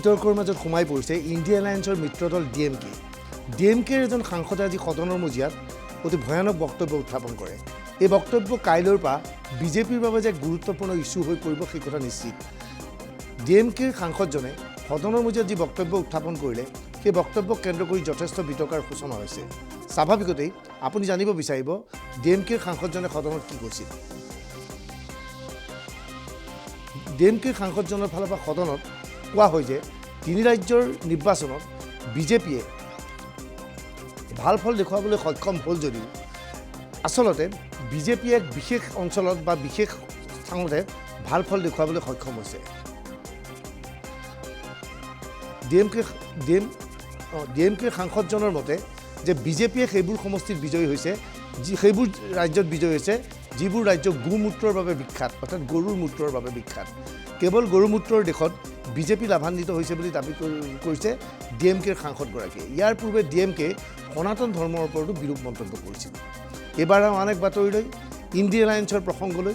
বিতৰ্কৰ মাজত সোমাই পৰিছে ইণ্ডিয়া এলায়েন্সৰ মিত্ৰদল ডিএমকেৰ এজন সাংসদে আজি সদনৰ মজিয়াত অতি ভয়ানক বক্তব্য উত্থাপন কৰে। এই বক্তব্য কাইলৈৰ পৰা বিজেপিৰ বাবে যে গুৰুত্বপূৰ্ণ ইস্যু হৈ পৰিব সেই কথা নিশ্চিত। ডিএমকেৰ সাংসদজনে সদনৰ মজিয়াত যি বক্তব্য উত্থাপন কৰিলে সেই বক্তব্যক কেন্দ্ৰ কৰি যথেষ্ট বিতৰ্কৰ সূচনা হৈছে। স্বাভাৱিকতেই আপুনি জানিব বিচাৰিব ডিএমকেৰ সাংসদজনে সদনত কি কৈছিল। ডিএমকেৰ সাংসদজনৰ ফালৰ পৰা সদনত কোৱা হয় যে তিনি ৰাজ্যৰ নিৰ্বাচনত বিজেপিয়ে ভাল ফল দেখুৱাবলৈ সক্ষম হ'ল যদিও আচলতে বিজেপিয়ে এক বিশেষ অঞ্চলত বা বিশেষ স্থানতে ভাল ফল দেখুৱাবলৈ সক্ষম হৈছে। ডিএমকেৰ সাংসদজনৰ মতে যে বিজেপিয়ে সেইবোৰ সমষ্টিত বিজয়ী হৈছে, সেইবোৰ ৰাজ্যত বিজয়ী হৈছে যিবোৰ ৰাজ্য গোমূত্ৰৰ বাবে বিখ্যাত, অৰ্থাৎ গৰুৰ মূত্ৰৰ বাবে বিখ্যাত। কেৱল গৰুমূত্ৰৰ দেশত বিজেপি লাভান্বিত হৈছে বুলি দাবী কৰিছে ডিএমকেৰ সাংসদগৰাকীয়ে। ইয়াৰ পূৰ্বে ডিএমকে সনাতন ধৰ্মৰ ওপৰতো বিৰূপ মন্তব্য কৰিছিল। এইবাৰ আন এক বাতৰিলৈ ইণ্ডিয়া এলায়েন্সৰ প্ৰসংগলৈ।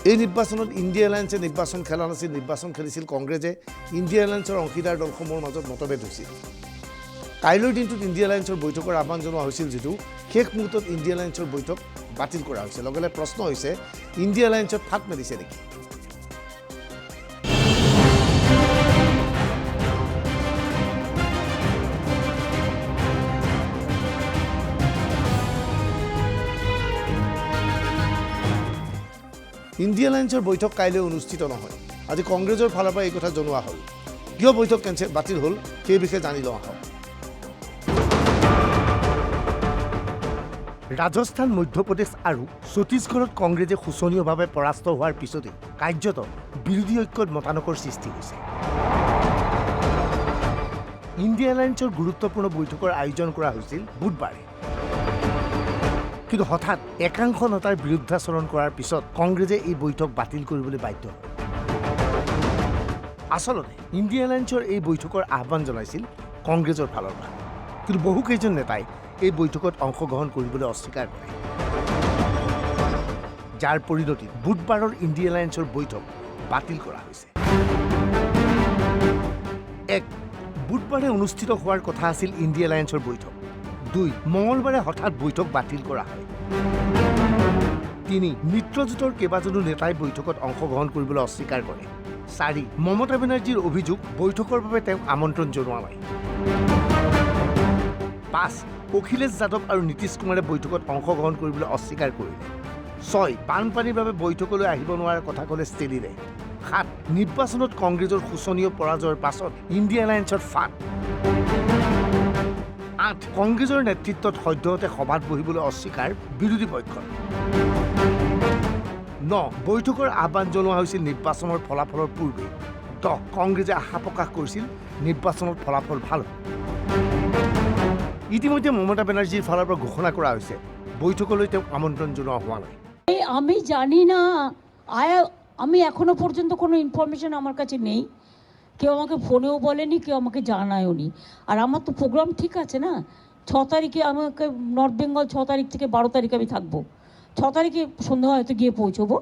এই নিৰ্বাচনত ইণ্ডিয়া এলায়েন্সে নিৰ্বাচন খেলা নাছিল, নিৰ্বাচন খেলিছিল কংগ্ৰেছে। ইণ্ডিয়া এলায়েন্সৰ অংশীদাৰ দলসমূহৰ মাজত মতভেদ হৈছিল। কাইলৈৰ দিনটোত ইণ্ডিয়া এলায়েন্সৰ বৈঠকৰ আহ্বান জনোৱা হৈছিল যদিও শেষ মুহূৰ্তত ইণ্ডিয়া এলায়েন্সৰ বৈঠক বাতিল কৰা হৈছে। লগে লগে প্ৰশ্ন হৈছে ইণ্ডিয়া এলায়েন্সত ফাট মেলিছে নেকি? ইণ্ডিয়া এলায়েন্সৰ বৈঠক কাইলৈ অনুষ্ঠিত নহয়। আজি কংগ্ৰেছৰ ফালৰ পৰা এই কথা জনোৱা হ'ল। কিয় বৈঠক বাতিল হ'ল সেই বিষয়ে জানি লওঁ আহক। ৰাজস্থান, মধ্যপ্ৰদেশ আৰু ছত্তীশগড়ত কংগ্ৰেছে শোচনীয়ভাৱে পৰাস্ত হোৱাৰ পিছতেই কাৰ্যত বিৰোধী ঐক্যত মতানৈক্যৰ সৃষ্টি হৈছে। ইণ্ডিয়া এলায়েন্সৰ গুৰুত্বপূৰ্ণ বৈঠকৰ আয়োজন কৰা হৈছিল বুধবাৰে। কিন্তু হঠাৎ একাংশ নেতাৰ বিৰুদ্ধাচৰণ কৰাৰ পিছত কংগ্ৰেছে এই বৈঠক বাতিল কৰিবলৈ বাধ্য হয়। আচলতে ইণ্ডিয়া এলায়েন্সৰ এই বৈঠকৰ আহ্বান জনাইছিল কংগ্ৰেছৰ ফালৰ পৰা, কিন্তু বহুকেইজন নেতাই এই বৈঠকত অংশগ্ৰহণ কৰিবলৈ অস্বীকাৰ কৰে, যাৰ পৰিণতিত বুধবাৰৰ ইণ্ডিয়া এলায়েন্সৰ বৈঠক বাতিল কৰা হৈছে। এক, বুধবাৰে অনুষ্ঠিত হোৱাৰ কথা আছিল ইণ্ডিয়া এলায়েন্সৰ বৈঠক। 2, মঙলবাৰে হঠাৎ বৈঠক বাতিল কৰা হয়। 3, মিত্ৰজোঁটৰ কেইবাজনো নেতাই বৈঠকত অংশগ্ৰহণ কৰিবলৈ অস্বীকাৰ কৰে। 4, মমতা বেনাৰ্জীৰ অভিযোগ বৈঠকৰ বাবে তেওঁক আমন্ত্ৰণ জনোৱা নাই। 5, অখিলেশ যাদৱ আৰু নীতিশ কুমাৰে বৈঠকত অংশগ্ৰহণ কৰিবলৈ অস্বীকাৰ কৰিলে। 6, বানপানীৰ বাবে বৈঠকলৈ আহিব নোৱাৰাৰ কথা ক'লে ষ্টেলিনে। 7, নিৰ্বাচনত কংগ্ৰেছৰ শোচনীয় পৰাজয়ৰ পাছত ইণ্ডিয়া এলায়েন্সৰ ফাট। 8, কংগ্ৰেছৰ নেতৃত্বত সদ্যহতে সভাত বহিবলৈ অস্বীকাৰ বিৰোধী পক্ষৰ। 9, বৈঠকৰ আহ্বান জনোৱা হৈছিল নিৰ্বাচনৰ ফলাফলৰ পূৰ্বে। 10, কংগ্ৰেছে আশা প্ৰকাশ কৰিছিল নিৰ্বাচনত ফলাফল ভাল হ'ব। ইতিমধ্যে মমতা বেনাৰ্জীৰ ফালৰ পৰা ঘোষণা কৰা হৈছে বৈঠকলৈ তেওঁক আমন্ত্ৰণ জনোৱা হোৱা নাই। আমি জানি না, আমি এখনো পর্যন্ত কোনো ইনফরমেশন আমার কাছে নেই। কেউ আমাকে ফোনেও বলেনি, কেউ আমাকে জানায়ও নি। আর আমার তো প্রোগ্রাম ঠিক আছে না, 6 তারিখে আমাকে নর্থ বেঙ্গল 6 তারিখ থেকে 12 তারিখ আমি থাকবো। 6 তারিখে সন্ধ্যা হয়তো গিয়ে পৌঁছবো।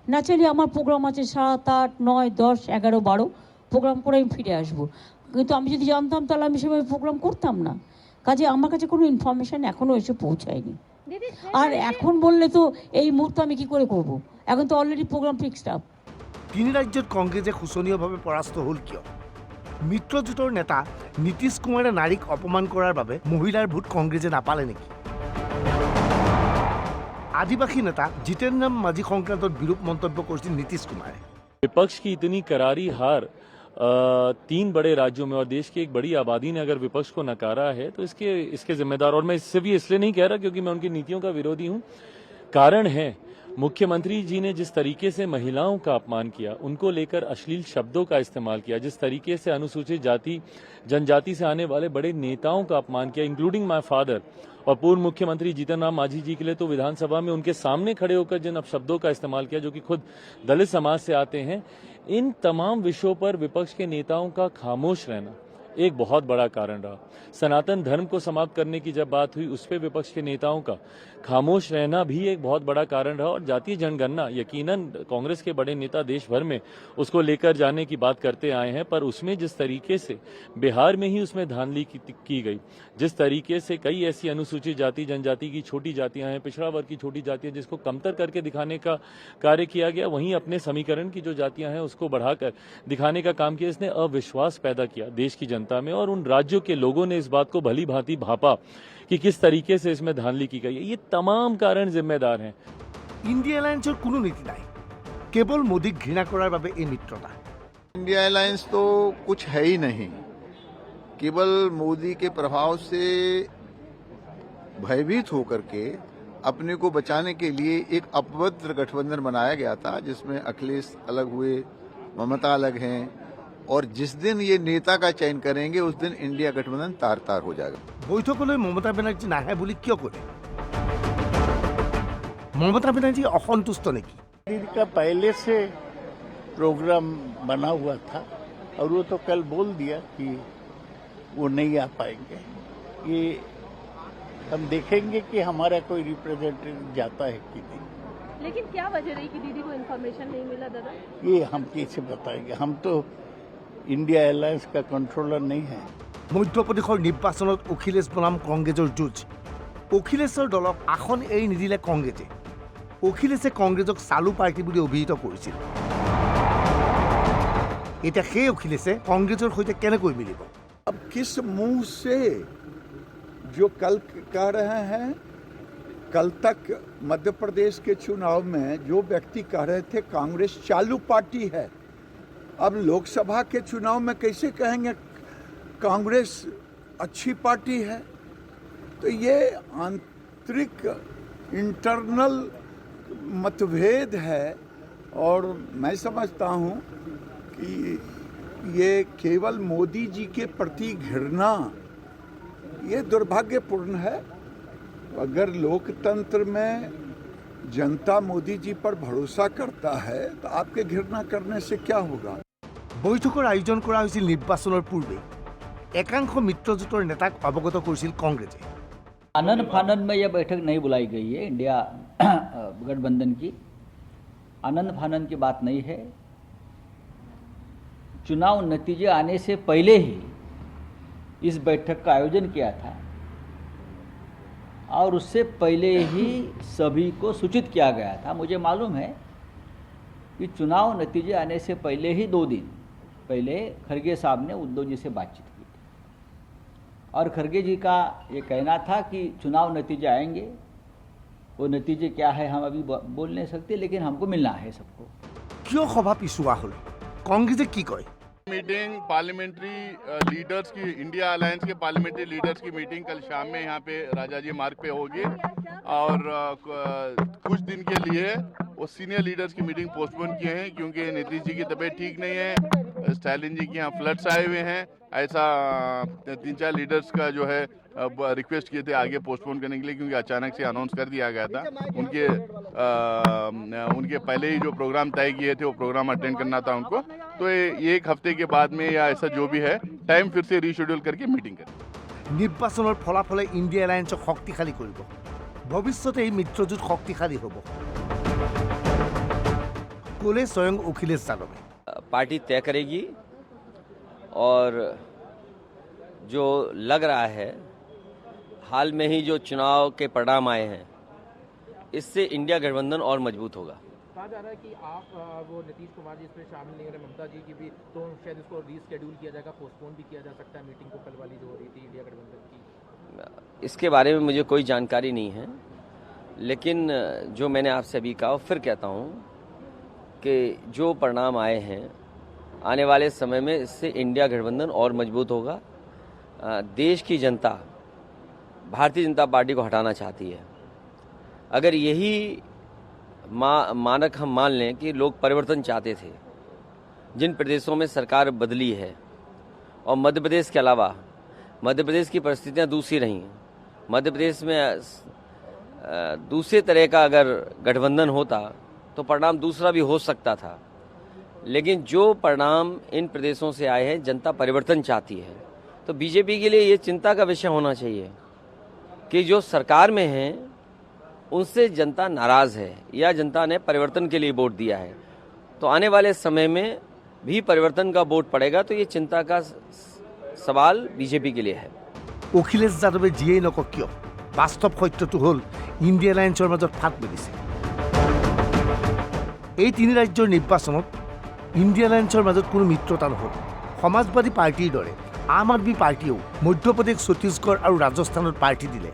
ন্যাচারালি আমার প্রোগ্রাম আছে 7, 8, 9, 10, 11, 12 প্রোগ্রাম করে আমি ফিরে আসবো। কিন্তু আমি যদি জানতাম তাহলে আমি সেভাবে প্রোগ্রাম করতাম না। কাজে আমার কাছে কোনো ইনফরমেশন এখনও এসে পৌঁছায়নি। আর এখন বললে তো এই মুহূর্তে আমি কি করে করব? এখন তো অলরেডি প্রোগ্রাম ফিক্সড আপ। তিনি ৰাজ্যত কংগ্ৰেছে শোচনীয়ভাৱে পৰাস্ত হ'ল কিয়? মিত্ৰজোঁটৰ নেতা নীতিশ কুমাৰে নাৰীক অপমান কৰাৰ বাবে মহিলাৰ ভোট কংগ্ৰেছে নাপালে নেকি? আদিবাসী নেতা জিতেন ৰাম মাঝি সংক্ৰান্তত বিৰূপ মন্তব্য কৰিছিল নীতিশ কুমাৰে। विपक्ष की इतनी करारी हार 3 बड़े राज्यों में और देश की एक बड़ी आबादी ने अगर विपक्ष को नकारा है तो इसके जिम्मेदार, और मैं इससे भी इसलिए नहीं कह रहा क्योंकि मैं उनकी नीतियों का विरोधी हूं, कारण है मुख्यमंत्री जी ने जिस तरीके से महिलाओं का अपमान किया, उनको लेकर अश्लील शब्दों का इस्तेमाल किया, जिस तरीके से अनुसूचित जाति जनजाति से आने वाले बड़े नेताओं का अपमान किया, इंक्लूडिंग माय फादर, और पूर्व मुख्यमंत्री जीतन राम मांझी जी के लिए तो विधानसभा में उनके सामने खड़े होकर जिन अपशब्दों का इस्तेमाल किया, जो कि खुद दलित समाज से आते हैं, इन तमाम विषयों पर विपक्ष के नेताओं का खामोश रहना, एक बहुत बड़ा कारण रहा। सनातन धर्म को समाप्त करने की जब बात हुई, उस पर विपक्ष के नेताओं का खामोश रहना भी एक बहुत बड़ा कारण रहा। और जातीय जनगणना यकीनन कांग्रेस के बड़े नेता देश भर में उसको लेकर जाने की बात करते आए हैं, पर उसमें जिस तरीके से बिहार में ही उसमें धांधली की गई, जिस तरीके से कई ऐसी अनुसूचित जाति जनजाति की छोटी जातियां हैं, पिछड़ा वर्ग की छोटी जातियां, जिसको कमतर करके दिखाने का कार्य किया गया, वहीं अपने समीकरण की जो जातियां हैं उसको बढ़ाकर दिखाने का काम किया। इसने अविश्वास पैदा किया देश की जनता में, और उन राज्यों के लोगों ने इस बात को भली भांति भापा कि किस तरीके से इसमें धांधली की गई है। ये तमाम कारण जिम्मेदार हैं। ইণ্ডিয়া এলায়েন্সৰ কোনো নীতি নাই, কেৱল মোদীক ঘৃণা কৰাৰ বাবে এই মিত্ৰতা। इंडिया अलायंस तो कुछ है ही नहीं, केवल मोदी के प्रभाव से भयभीत होकर के अपने को बचाने के लिए एक अपवित्र गठबंधन बनाया गया था, जिसमें अखिलेश अलग हुए, ममता अलग हैं, और जिस दिन ये नेता का चयन करेंगे उस दिन इंडिया गठबंधन तार तार हो जाएगा। বৈঠকলৈ মমতা বেনাৰ্জী নাহে বুলি কিয় ক'লে? মমতা বেনাৰ্জী असंतुष्ट নেকি? दीदी का पहले से प्रोग्राम बना हुआ था और वो तो कल बोल दिया कि वो नहीं आ पाएंगे। ये हम देखेंगे कि हमारा कोई रिप्रेजेंटेटिव जाता है कि नहीं। लेकिन क्या वजह रही कि दीदी को इन्फॉर्मेशन नहीं मिला दादा? ये हम कैसे बताएंगे, हम तो इंडिया एलायंस का कंट्रोलर नहीं है। মধ্যপ্ৰদেশৰ নিৰ্বাচনত অখিলেশ বনাম কংগ্ৰেছৰ যুঁজ। অখিলেশৰ দলক আসন এৰি নিদিলে কংগ্ৰেছে। অখিলেশে কংগ্ৰেছক চালু পাৰ্টি বুলি অভিহিত কৰিছিল। এতিয়া সেই অখিলেশে কংগ্ৰেছৰ সৈতে কেনেকৈ মিলিব? अब किस मुंह से जो कल कह रहे हैं, कल तक मध्य प्रदेश के चुनाव में जो व्यक्ति कह रहे थे कांग्रेस चालू पार्टी है, अब लोकसभा के चुनाव में कैसे कहेंगे कांग्रेस अच्छी पार्टी है? तो ये आंतरिक इंटरनल मतभेद है, और मैं समझता हूँ कि ये केवल मोदी जी के प्रति घृणा, ये दुर्भाग्यपूर्ण है। अगर लोकतंत्र में जनता मोदी जी पर भरोसा करता है तो आपके घृणा करने से क्या होगा? বৈঠকৰ আয়োজন কৰা হৈছিল নিৰ্বাচনৰ পূৰ্বে। একাংশ মিত্ৰজোঁটৰ নেতাক অৱগত কৰিছিল কংগ্ৰেছে। आनन फानन में यह बैठक नहीं बुलाई गई है इंडिया गठबंधन की। आनंद फानन की बात नहीं है। चुनाव नतीजे आने से पहले ही इस बैठक का आयोजन किया था और उससे पहले ही सभी को सूचित किया गया था। मुझे मालूम है कि चुनाव नतीजे आने से पहले ही 2 दिन पहले खड़गे साहब ने उद्धव जी से बातचीत की थी, और खड़गे जी का ये कहना था कि चुनाव नतीजे आएंगे। वो नतीजे क्या है हम अभी बोल नहीं सकते, लेकिन हमको मिलना है सबको। কিয় সভা পিছুৱা হ'ল? কংগ্ৰেছে কি কয়? मीटिंग पार्लियामेंट्री लीडर्स की, इंडिया अलायंस के पार्लियामेंट्री लीडर्स की मीटिंग कल शाम में यहाँ पे राजाजी मार्ग पे होगी, और कुछ दिन के लिए वो सीनियर लीडर्स की मीटिंग पोस्टपोन किए हैं क्योंकि नीतीश जी की तबीयत ठीक नहीं है, स्टालिन जी के यहाँ फ्लड्स आए हुए हैं। ऐसा 3-4 लीडर्स का जो है रिक्वेस्ट किए थे आगे पोस्टपोन करने के लिए, क्योंकि अचानक से अनाउंस कर दिया गया था। उनके पहले ही जो प्रोग्राम तय किए थे वो प्रोग्राम अटेंड करना था उनको, तो ये 1 हफ्ते के बाद में या ऐसा जो भी है टाइम फिर से रीशेड्यूल करके मीटिंग करें। নিৰ্বাচনৰ ফলাফলে ইণ্ডিয়া এলায়েন্সক শক্তিশালী কৰিব। ভৱিষ্যতে এই মিত্ৰজোঁট শক্তিশালী হ'ব, ক'লে স্বয়ং অখিলেশ যাদৱে। पार्टी तय करेगी, और जो लग रहा है हाल में ही जो चुनाव के परिणाम आए हैं, इससे इंडिया गठबंधन और मजबूत होगा। कहा जा रहा है कि आप वो नीतीश कुमार जी इसमें शामिल नहीं हो रहे, ममता जी की भी, तो शायद इसको रीस्केड्यूल किया जाएगा, पोस्टपोन भी किया जा सकता है मीटिंग को, कल वाली जो हो रही थी इंडिया गठबंधन की। इसके बारे में मुझे कोई जानकारी नहीं है, लेकिन जो मैंने आपसे अभी कहा फिर कहता हूँ कि जो परिणाम आए हैं आने वाले समय में इससे इंडिया गठबंधन और मजबूत होगा। देश की जनता भारतीय जनता पार्टी को हटाना चाहती है। अगर यही मानक हम मान लें कि लोग परिवर्तन चाहते थे, जिन प्रदेशों में सरकार बदली है, और मध्य प्रदेश के अलावा मध्य प्रदेश की परिस्थितियां दूसरी रहीं, मध्य प्रदेश में दूसरे तरह का अगर गठबंधन होता तो परिणाम दूसरा भी हो सकता था। लेकिन जो परिणाम इन प्रदेशों से आए हैं, जनता परिवर्तन चाहती है, तो बीजेपी के लिए ये चिंता का विषय होना चाहिए कि जो सरकार में है उनसे जनता नाराज है या जनता ने परिवर्तन के लिए वोट दिया है, तो आने वाले समय में भी परिवर्तन का वोट पड़ेगा, तो ये चिंता का सवाल बीजेपी के लिए है। অখিলেশ যাদৱে যিয়েই নকওক কিয় বাস্তৱ সত্যটো হ'ল ইণ্ডিয়া এলায়েন্সৰ মাজত ফাট মেলিছে। এই তিনি ৰাজ্যৰ নিৰ্বাচনত ইণ্ডিয়া এলায়েন্সৰ মাজত কোনো মিত্ৰতা নহ'ল। সমাজবাদী পাৰ্টিৰ দৰে আম আদমি পাৰ্টিয়েও মধ্যপ্ৰদেশ, ছত্তীশগড় আৰু ৰাজস্থানত প্ৰাৰ্থী দিলে।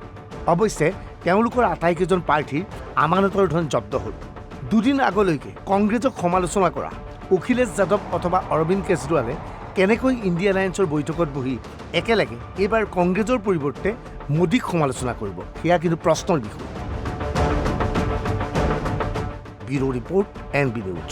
অৱশ্যে তেওঁলোকৰ আটাইকেইজন প্ৰাৰ্থীৰ আমানতৰ ধন জব্দ হ'ল। দুদিন আগলৈকে কংগ্ৰেছক সমালোচনা কৰা অখিলেশ যাদৱ অথবা অৰবিন্দ কেজৰিৱালে কেনেকৈ ইণ্ডিয়া এলায়েন্সৰ বৈঠকত বহি একেলগে এইবাৰ কংগ্ৰেছৰ পৰিৱৰ্তে মোদীক সমালোচনা কৰিব, সেয়া কিন্তু প্ৰশ্নৰ বিষয়। Bureau report, NB news.